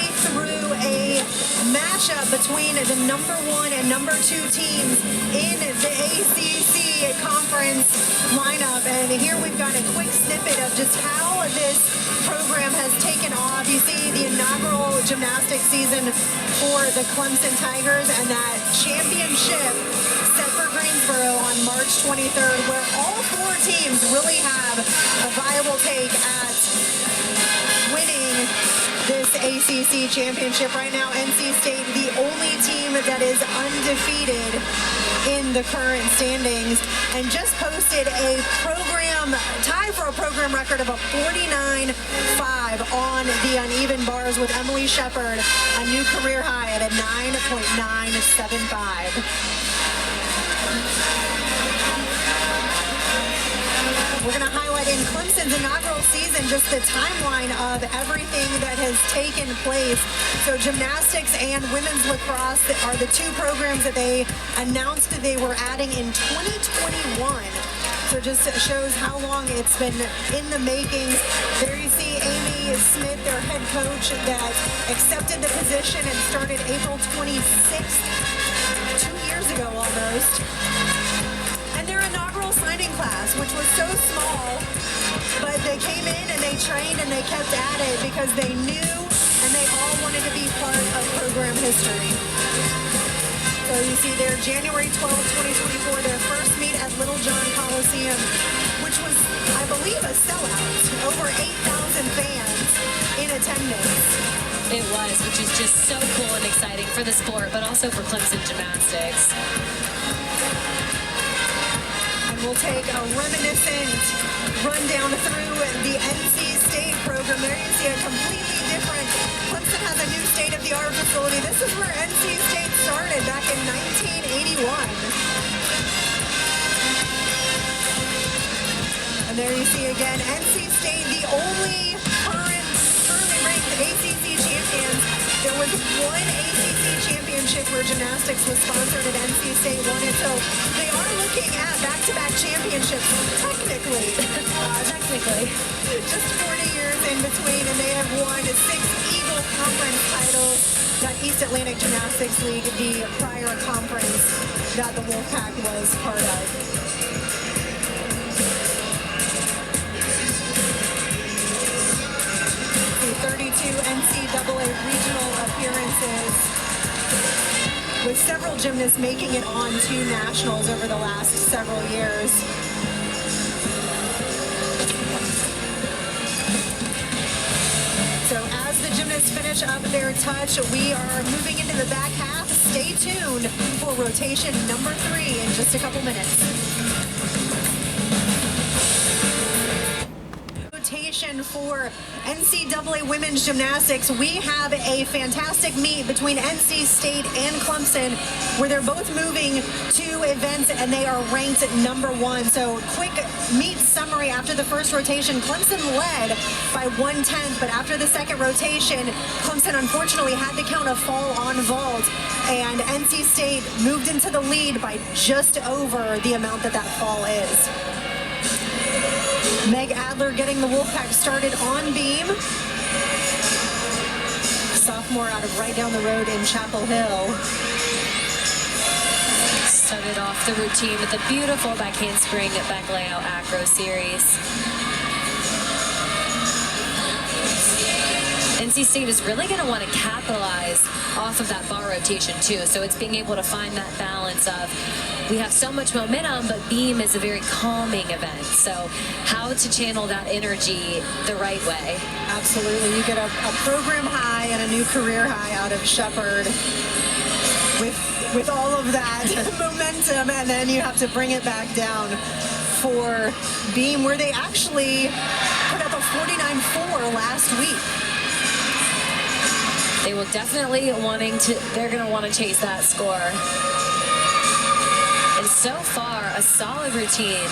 way through a matchup between the #1 and #2 teams in the ACC conference lineup. And here we've got a quick snippet of just how this program has taken off. You see the inaugural gymnastics season for the Clemson Tigers and that championship set for Greensboro on March 23rd, where all 4 teams really have a viable take at winning this ACC championship. Right now, NC State, the only team that is undefeated in the current standings, and just posted a program tie for a program record of a 49.5 on the uneven bars, with Emily Shepard a new career high at a 9.975. We're going to highlight in Clemson's inaugural season just the timeline of everything that has taken place. So gymnastics and women's lacrosse are the 2 programs that they announced that they were adding in 2021. So just shows how long it's been in the making. There you see Amy Smith, their head coach, that accepted the position and started April 26th, 2 years ago almost. And their inaugural signing class, which was so small, but they came in and they trained and they kept at it because they knew and they all wanted to be part of program history. So you see there, January 12, 2024, their first meet at Little John Coliseum, which was, I believe, a sellout. Over 8,000 fans in attendance. It was, which is just so cool and exciting for the sport, but also for Clemson Gymnastics. We'll take a reminiscent rundown through the NC State program. There you see a completely different. Clemson has a new state-of-the-art facility. This is where NC State started back in 1981. And there you see again, NC State, the only currently ranked ACC champions. There was one ACC championship where gymnastics was sponsored and NC State won it. So they are looking at back-to-back championships, technically. Just 40 years in between, and they have won 6 Eagle Conference titles. That East Atlantic Gymnastics League, the prior conference that the Wolfpack was part of. 32 NCAA regional appearances, with several gymnasts making it on to nationals over the last several years. So as the gymnasts finish up their touch, we are moving into the back half. Stay tuned for rotation number 3 in just a couple minutes. For NCAA women's gymnastics, we have a fantastic meet between NC State and Clemson, where they're both moving to events and they are ranked #1. So quick meet summary after the first rotation. Clemson led by 1/10, but after the second rotation, Clemson unfortunately had to count a fall on vault, and NC State moved into the lead by just over the amount that fall is. Meg Adler getting the Wolfpack started on beam. Sophomore out of right down the road in Chapel Hill. Started off the routine with a beautiful back handspring back layout acro series. NC State is really going to want to capitalize off of that bar rotation too. So it's being able to find that balance of, we have so much momentum, but beam is a very calming event. So how to channel that energy the right way. Absolutely. You get a program high and a new career high out of Shepard with all of that momentum, and then you have to bring it back down for beam, where they actually put up a 49.4 last week. They will definitely they're going to want to chase that score. And so far, a solid routine,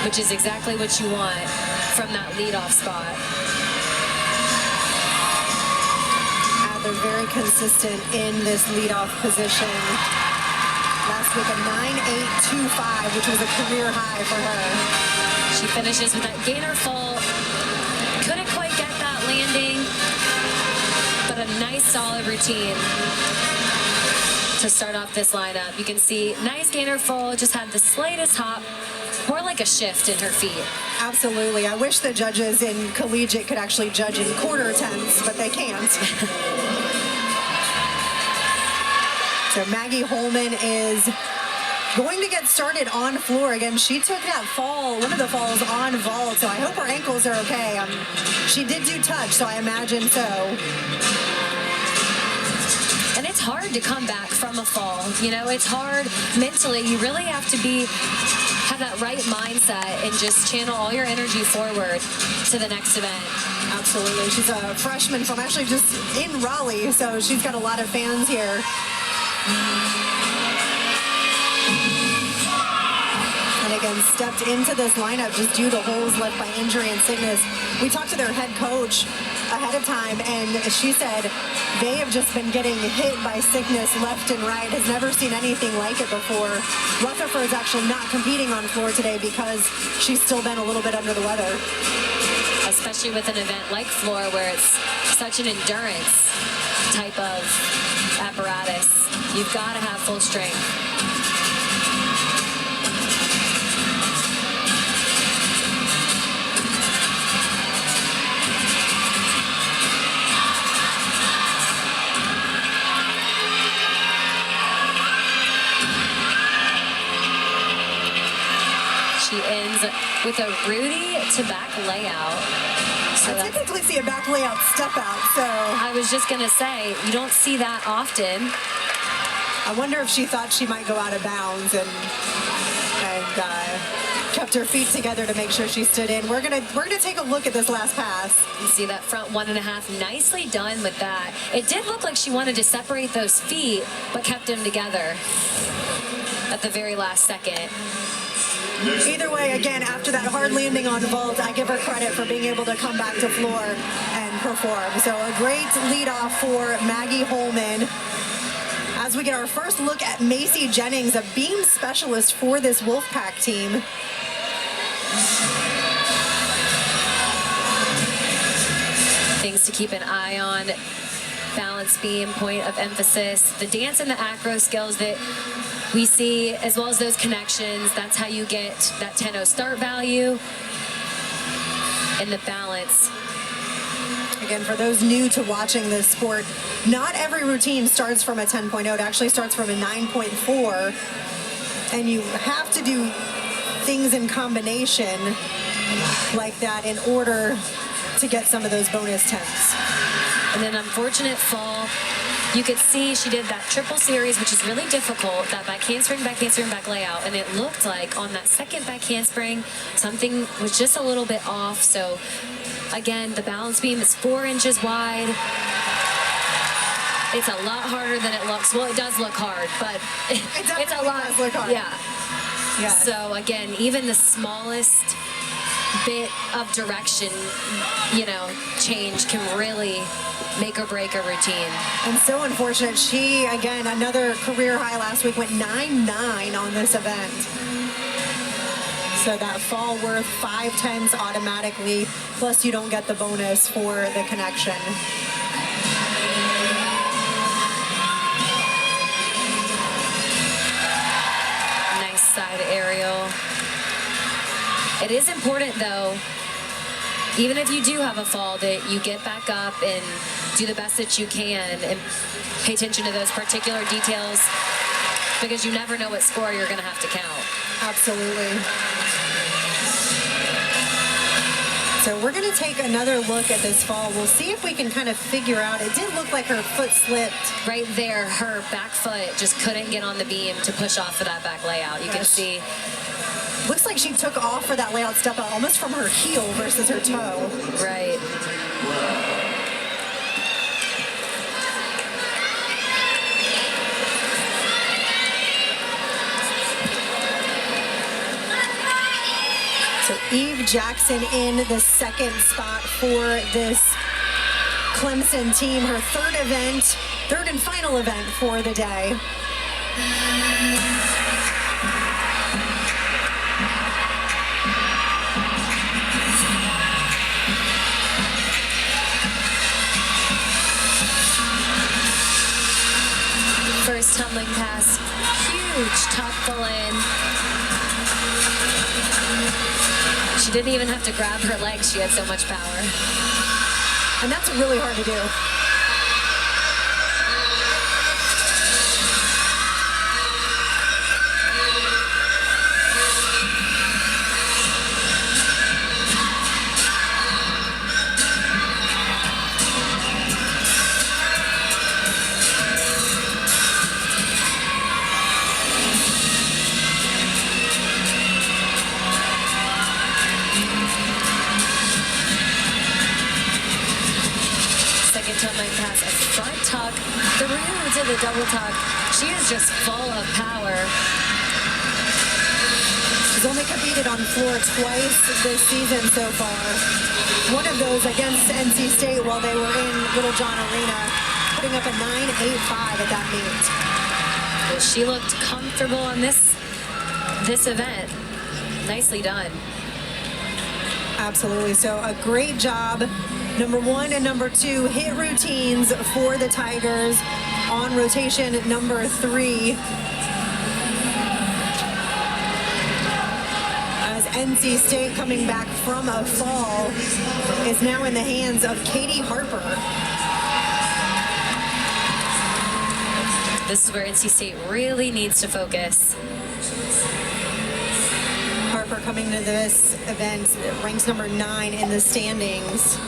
which is exactly what you want from that leadoff spot. Adler very consistent in this leadoff position. Last week a 9.825, which was a career high for her. She finishes with that gainer full. Couldn't quite get that landing. nice solid routine to start off this lineup. You can see nice gainer full, just had the slightest hop, more like a shift in her feet. Absolutely. I wish the judges in collegiate could actually judge in quarter tenths, but they can't. So Maggie Holman is going to get started on floor. Again, she took that fall, one of the falls on vault, so I hope her ankles are okay. She did do touch, so I imagine so. And it's hard to come back from a fall. You know, it's hard mentally. You really have to have that right mindset and just channel all your energy forward to the next event. Absolutely. She's a freshman from actually just in Raleigh, so she's got a lot of fans here. And again, stepped into this lineup just due to holes left by injury and sickness. We talked to their head coach ahead of time, and she said they have just been getting hit by sickness left and right, has never seen anything like it before. Rutherford's actually not competing on floor today because she's still been a little bit under the weather. Especially with an event like floor where it's such an endurance type of apparatus. You've got to have full strength. She ends with a Rudy to back layout. So I typically see a back layout step out, so. I was just going to say, you don't see that often. I wonder if she thought she might go out of bounds and kept her feet together to make sure she stood in. We're gonna take a look at this last pass. You see that front 1.5, nicely done with that. It did look like she wanted to separate those feet, but kept them together at the very last second. Either way, again, after that hard landing on vault, I give her credit for being able to come back to floor and perform. So a great lead off for Maggie Holman. As we get our first look at Macy Jennings, a beam specialist for this Wolfpack team. Things to keep an eye on. Balance beam, point of emphasis. The dance and the acro skills that we see, as well as those connections. That's how you get that 10-0 start value and the balance. Again, for those new to watching this sport, not every routine starts from a 10.0. It actually starts from a 9.4. And you have to do things in combination like that in order to get some of those bonus 10s. And then unfortunate fall. You could see she did that triple series, which is really difficult, that back handspring, back layout. And it looked like on that second back handspring, something was just a little bit off. So again, the balance beam is 4 inches wide. It's a lot harder than it looks. Well, it does look hard, but it's a lot. Does look hard. Yeah. Yeah. So again, even the smallest bit of direction, change can really make or break a routine. And so unfortunate. She, again, another career high last week, went 9.9 on this event. So that fall worth 5 10s automatically, plus you don't get the bonus for the connection. Nice side aerial. It is important, though, even if you do have a fall, that you get back up and do the best that you can and pay attention to those particular details, because you never know what score you're going to have to count. Absolutely. So we're going to take another look at this fall. We'll see if we can kind of figure out. It did look like her foot slipped. Right there, her back foot just couldn't get on the beam to push off for that back layout. You can see. Looks like she took off for that layout step out almost from her heel versus her toe. Right. So Eve Jackson in the second spot for this Clemson team. Her third and final event for the day. pass. Huge tuck pull in. She didn't even have to grab her legs. She had so much power. And that's really hard to do. Pass, a front tuck, through to the double tuck. She is just full of power. She's only competed on floor twice this season so far. One of those against NC State while they were in Little John Arena, putting up a 9.85 at that meet. Well, she looked comfortable on this event. Nicely done. Absolutely. So a great job. Number 1 and number 2 hit routines for the Tigers on rotation number 3. As NC State, coming back from a fall, is now in the hands of Katie Harper. This is where NC State really needs to focus. Harper coming to this event ranks number 9 in the standings.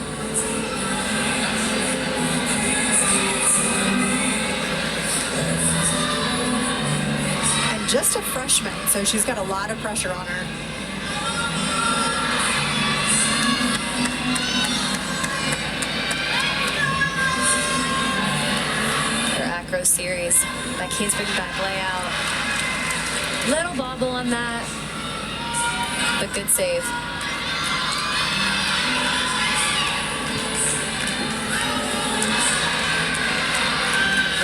Just a freshman, so she's got a lot of pressure on her. Her acro series, that handspring back layout. Little bobble on that, but good save.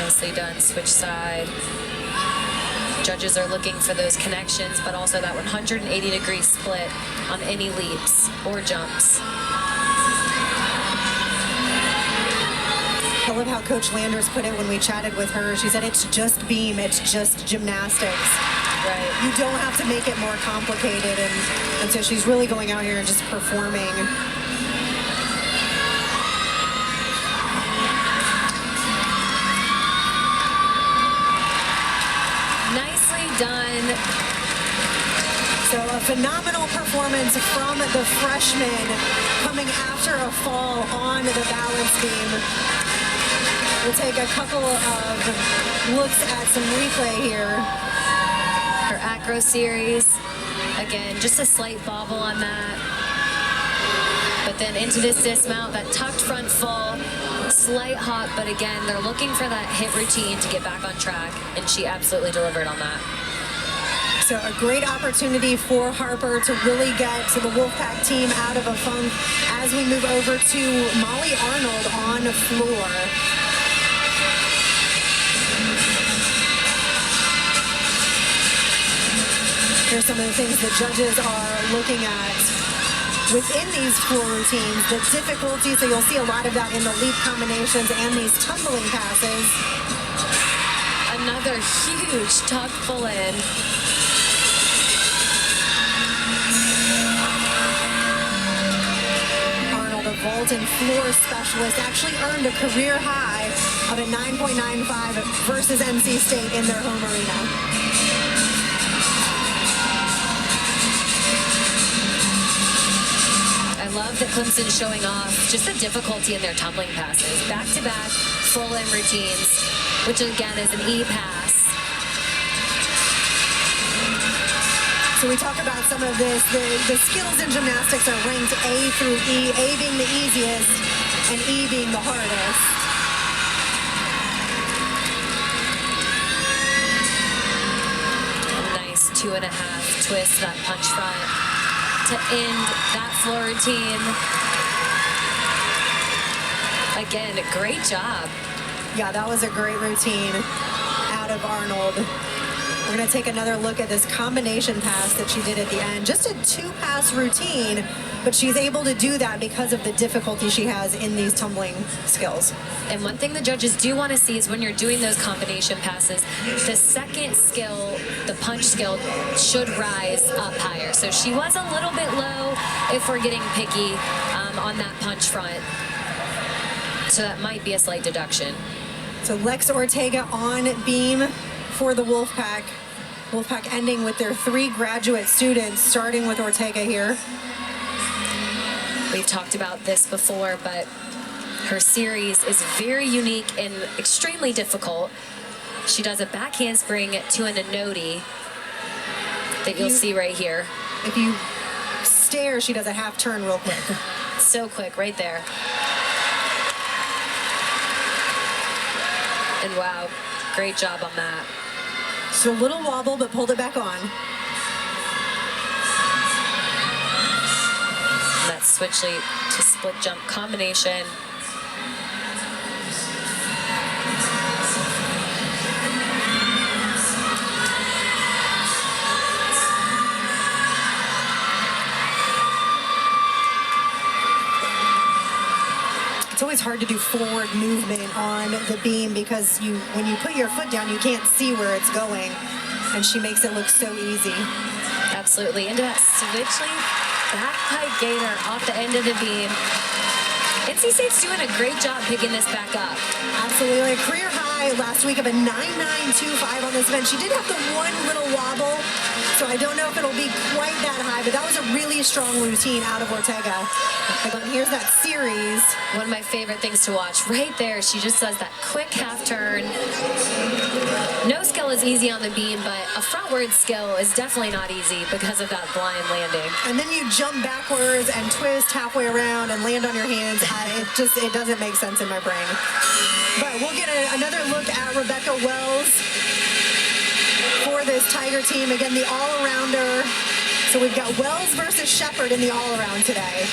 Nicely done, switch side. Judges are looking for those connections, but also that 180-degree split on any leaps or jumps. I love how Coach Landers put it when we chatted with her. She said, it's just beam, it's just gymnastics. Right. You don't have to make it more complicated, and so she's really going out here and just performing. Done. So a phenomenal performance from the freshman coming after a fall on the balance beam. We'll take a couple of looks at some replay here. Her acro series, again, just a slight bobble on that. But then into this dismount, that tucked front full, slight hop, but again, they're looking for that hit routine to get back on track, and she absolutely delivered on that. So a great opportunity for Harper to really get to the Wolfpack team out of a funk as we move over to Molly Arnold on the floor. Here's some of the things the judges are looking at within these floor routines, the difficulty, so you'll see a lot of that in the leap combinations and these tumbling passes. Another huge tuck pull in. Arnold, a vault and floor specialist, actually earned a career high of a 9.95 versus NC State in their home arena. I love that Clemson showing off just the difficulty in their tumbling passes. Back-to-back full-in routines, which again is an E pass. So we talk about some of this. The skills in gymnastics are ranked A through E, A being the easiest and E being the hardest. A nice 2.5 twist, that punch front to end that floor routine. Again, a great job. Yeah, that was a great routine out of Arnold. We're going to take another look at this combination pass that she did at the end. Just a 2-pass routine but she's able to do that because of the difficulty she has in these tumbling skills. And one thing the judges do want to see is when you're doing those combination passes, the second skill, the punch skill, should rise up higher. So she was a little bit low if we're getting picky on that punch front. So that might be a slight deduction. So Lex Ortega on beam for the Wolfpack. Wolfpack ending with their 3 graduate students, starting with Ortega here. We've talked about this before, but her series is very unique and extremely difficult. She does a back handspring to an anoti that you'll see right here. If you stare, she does a half turn real quick. So quick, right there. And wow, great job on that. So a little wobble, but pulled it back on. And that switch leap to split jump combination. It's always hard to do forward movement on the beam because when you put your foot down, you can't see where it's going. And she makes it look so easy. Absolutely. Into that switch leap, back pike gainer off the end of the beam. NC State's doing a great job picking this back up. Absolutely. A career high last week of a 9.925 on this event. She did have the one little wobble, so I don't know if it'll be quite that high, but that was a really strong routine out of Ortega. And here's that series. One of my favorite things to watch. Right there, she just does that quick half turn. No skill is easy on the beam, but a frontward skill is definitely not easy because of that blind landing. And then you jump backwards and twist halfway around and land on your hands. It doesn't make sense in my brain. But we'll get another look at Rebecca Wells for this Tiger team. Again, the all-arounder. So we've got Wells versus Shepard in the all-around today.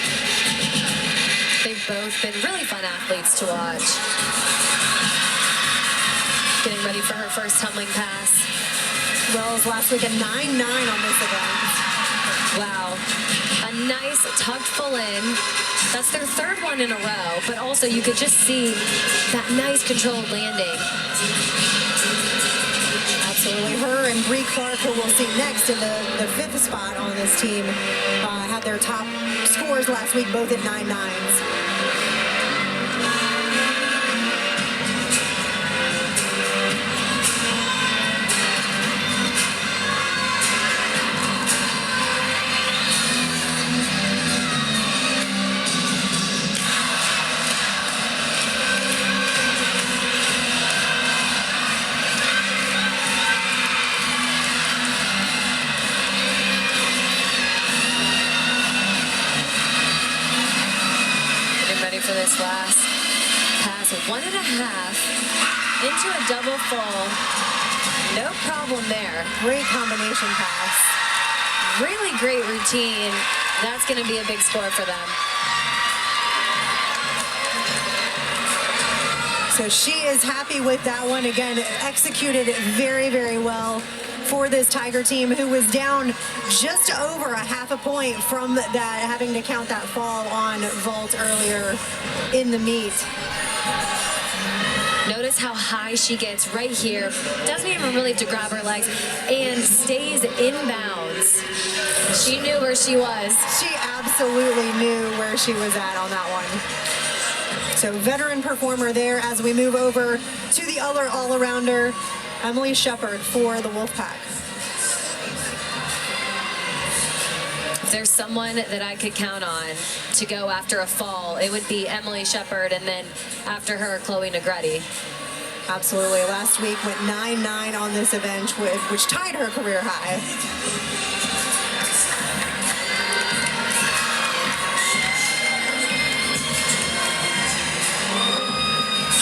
They've both been really fun athletes to watch. Getting ready for her first tumbling pass. Wells last week a 9.9 on this event. Wow. A nice tucked full in. That's their 3rd one in a row, but also you could just see that nice controlled landing. Absolutely. Her and Bree Clark, who we'll see next in the 5th spot on this team, had their top scores last week, both at 9.9s. For this last pass, 1.5 into a double full. No problem there. Great combination pass. Really great routine. That's going to be a big score for them. So she is happy with that one. Again, executed very, very well for this Tiger team, who was down just over a half a point from that, having to count that fall on vault earlier in the meet. Notice how high she gets right here. Doesn't even really have to grab her legs and stays in bounds. She knew where she was. She absolutely knew where she was at on that one. So veteran performer there as we move over to the other all-arounder, Emily Shepard for the Wolfpack. If there's someone that I could count on to go after a fall, it would be Emily Shepard, and then after her, Chloe Negretti. Absolutely. Last week went 9.9 on this event, which tied her career high.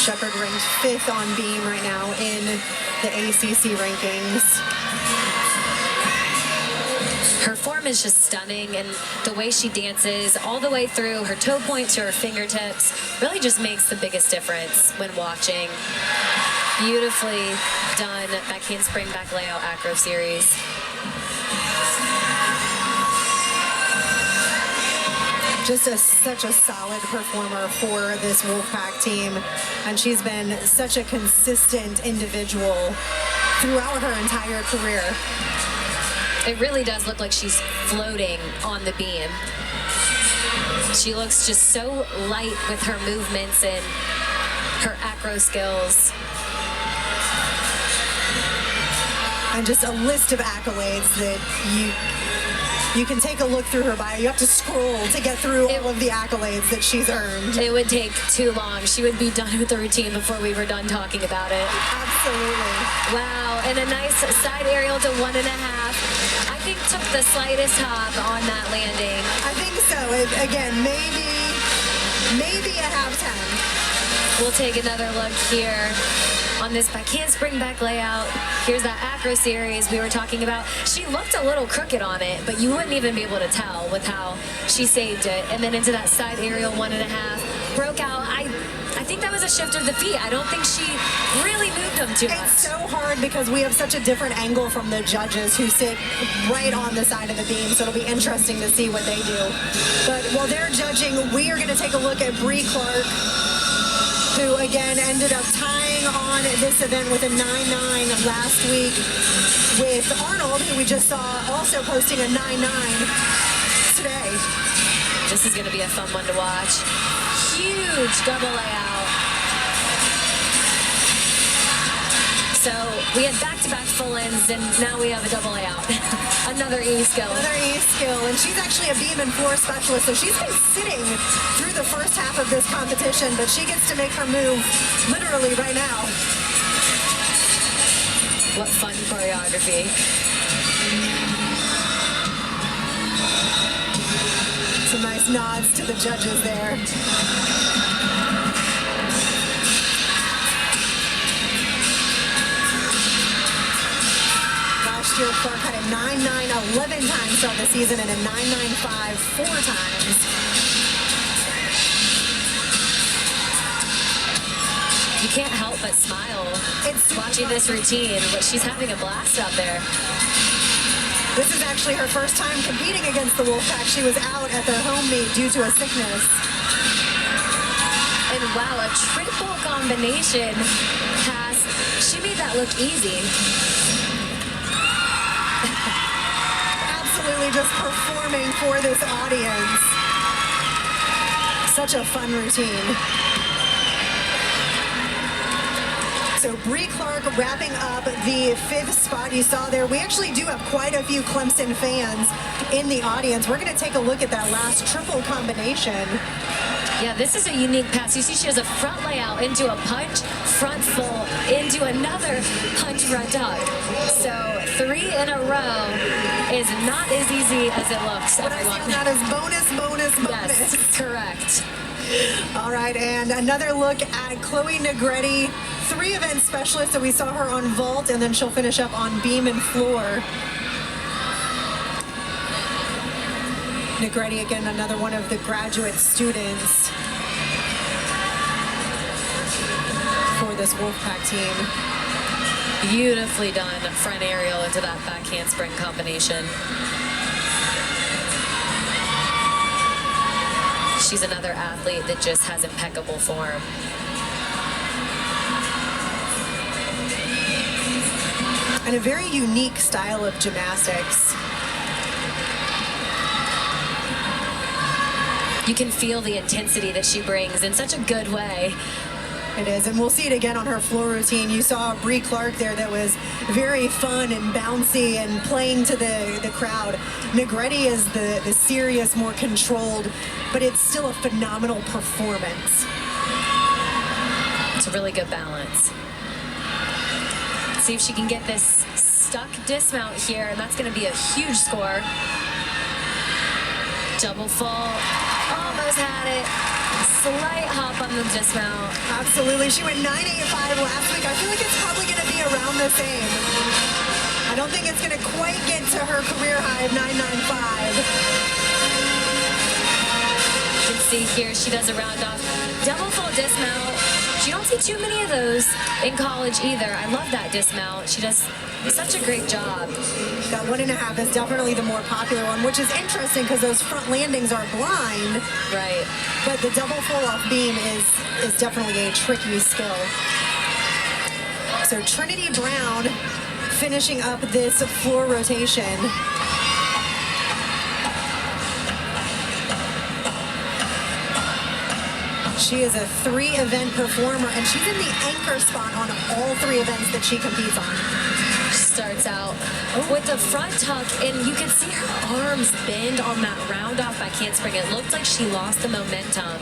Shepard ranked 5th on beam right now in the ACC rankings. Her form is just stunning, and the way she dances all the way through, her toe point to her fingertips, really just makes the biggest difference when watching. Beautifully done back handspring, back layout, acro series. Just such a solid performer for this Wolfpack team. And she's been such a consistent individual throughout her entire career. It really does look like she's floating on the beam. She looks just so light with her movements and her acro skills. And just a list of accolades that you can take a look through her bio. You have to scroll to get through all of the accolades that she's earned. It would take too long. She would be done with the routine before we were done talking about it. Absolutely. Wow, and a nice side aerial to 1.5. I think took the slightest hop on that landing. I think so. Again, maybe a half 10. We'll take another look here on this back handspring back layout. Here's that acro series we were talking about. She looked a little crooked on it, but you wouldn't even be able to tell with how she saved it. And then into that side aerial 1.5. Broke out. I think that was a shift of the feet. I don't think she really moved them too much. It's so hard because we have such a different angle from the judges who sit right on the side of the beam, so it'll be interesting to see what they do. But while they're judging, we are going to take a look at Bree Clark, who again ended up tying on this event with a 9.9 last week with Arnold, who we just saw also posting a 9.9 today. This is going to be a fun one to watch. Huge double layout. So we had back-to-back full ends, and now we have a double layout. Another E skill. Another E skill, and she's actually a beam and floor specialist, so she's been sitting through the first half of this competition, but she gets to make her move literally right now. What fun choreography. Some nice nods to the judges there. Last year, Clark had a 9.9 11 times throughout the season and a 9.95 4 times. You can't help but smile watching this routine, but she's having a blast out there. This is actually her first time competing against the Wolfpack. She was out at their home meet due to a sickness. And wow, a triple combination pass. She made that look easy. Absolutely just performing for this audience. Such a fun routine. So Bree Clark wrapping up the 5th spot you saw there. We actually do have quite a few Clemson fans in the audience. We're going to take a look at that last triple combination. Yeah, this is a unique pass. You see she has a front layout into a punch, front full, into another punch front tuck. So 3 in a row is not as easy as it looks, everyone. That is bonus, bonus, bonus. Yes, correct. All right, and another look at Chloe Negretti, 3 event specialists. So we saw her on vault, and then she'll finish up on beam and floor. Negretti, again, another one of the graduate students for this Wolfpack team. Beautifully done front aerial into that back handspring combination. She's another athlete that just has impeccable form. And a very unique style of gymnastics. You can feel the intensity that she brings in such a good way. It is, and we'll see it again on her floor routine. You saw Bree Clark there that was very fun and bouncy and playing to the crowd. Negretti is the serious, more controlled, but it's still a phenomenal performance. It's a really good balance. Let's see if she can get this stuck dismount here, and that's going to be a huge score. Double fall, almost had it. Slight hop on the dismount. Absolutely, she went 9.85 last week. I feel like it's probably going to be around the same. I don't think it's going to quite get to her career high of 9.95. You can see here she does a round off double full dismount. You don't see too many of those in college either. I love that dismount. She does such a great job. That 1.5 is definitely the more popular one, which is interesting because those front landings are blind. Right. But the double full off beam is definitely a tricky skill. So Trinity Brown finishing up this floor rotation. She is a 3-event performer, and she's in the anchor spot on all 3 events that she competes on. Starts out with the front tuck, and you can see her arms bend on that round off back handspring. It looked like she lost the momentum.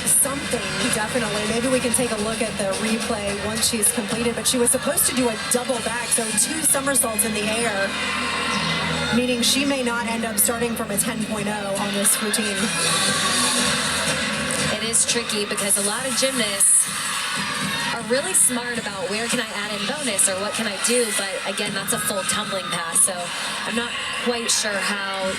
Something, definitely. Maybe we can take a look at the replay once she's completed, but she was supposed to do a double back, so 2 somersaults in the air, meaning she may not end up starting from a 10.0 on this routine. It is tricky because a lot of gymnasts are really smart about where can I add in bonus or what can I do, but again, that's a full tumbling pass, so I'm not quite sure how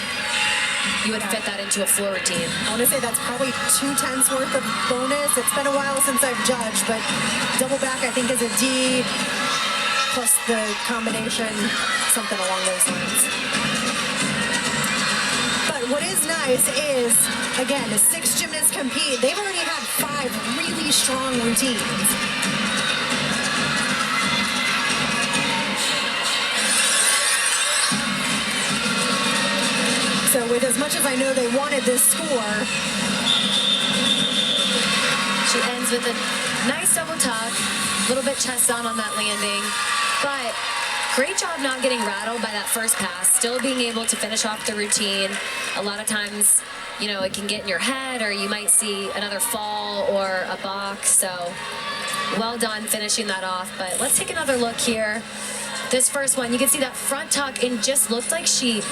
you would fit that into a floor routine. I want to say that's probably 2/10 worth of bonus. It's been a while since I've judged, but double back I think is a D plus the combination, something along those lines. But what is nice is, again, 6 gymnasts compete. They've already had 5 really strong routines. So with as much as I know they wanted this score, she ends with a nice double tuck, a little bit chest on that landing, but great job not getting rattled by that first pass, still being able to finish off the routine. A lot of times, you know, it can get in your head or you might see another fall or a box, so well done finishing that off. But let's take another look here. This first one, you can see that front tuck, and just looked like she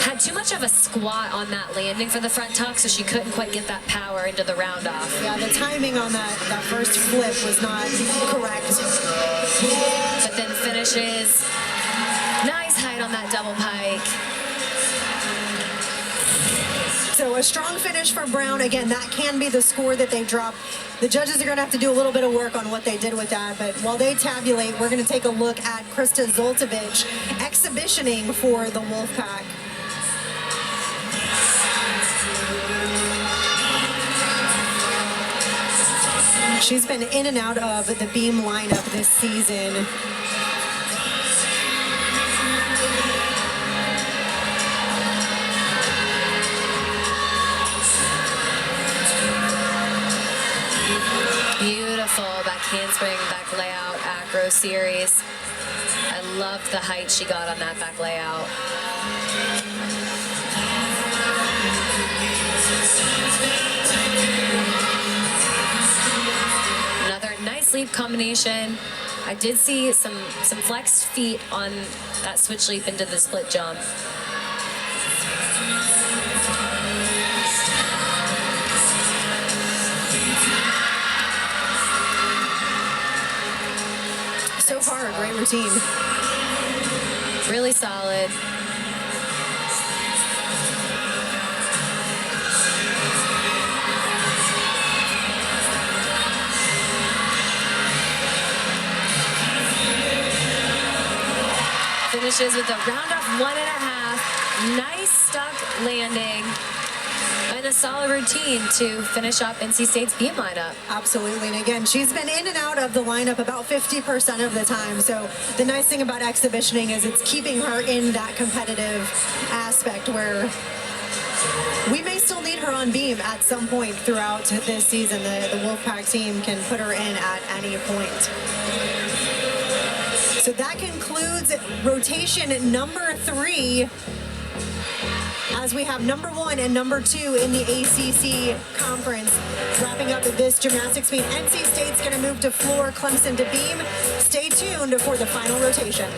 had too much of a squat on that landing for the front tuck, so she couldn't quite get that power into the round off. yeah, the timing on that first flip was not correct. But then finishes nice height on that double pike. So a strong finish for Brown. Again, that can be the score that they drop. The judges are going to have to do a little bit of work on what they did with that. But while they tabulate, we're going to take a look at Krista Zoltovich exhibitioning for the Wolfpack. She's been in and out of the beam lineup this season. Beautiful back handspring, back layout, acro series. I love the height she got on that back layout. Another nice leap combination. I did see some flexed feet on that switch leap into the split jump. So far, a great routine. Really solid. Finishes with a round off 1.5. Nice stuck landing. And a solid routine to finish up NC State's beam lineup. Absolutely, and again, she's been in and out of the lineup about 50% of the time. So the nice thing about exhibitioning is it's keeping her in that competitive aspect where we may still need her on beam at some point throughout this season. The Wolfpack team can put her in at any point. So that concludes rotation number 3. As we have number 1 and number 2 in the ACC conference. Wrapping up this gymnastics meet, NC State's going to move to floor, Clemson to beam. Stay tuned for the final rotation.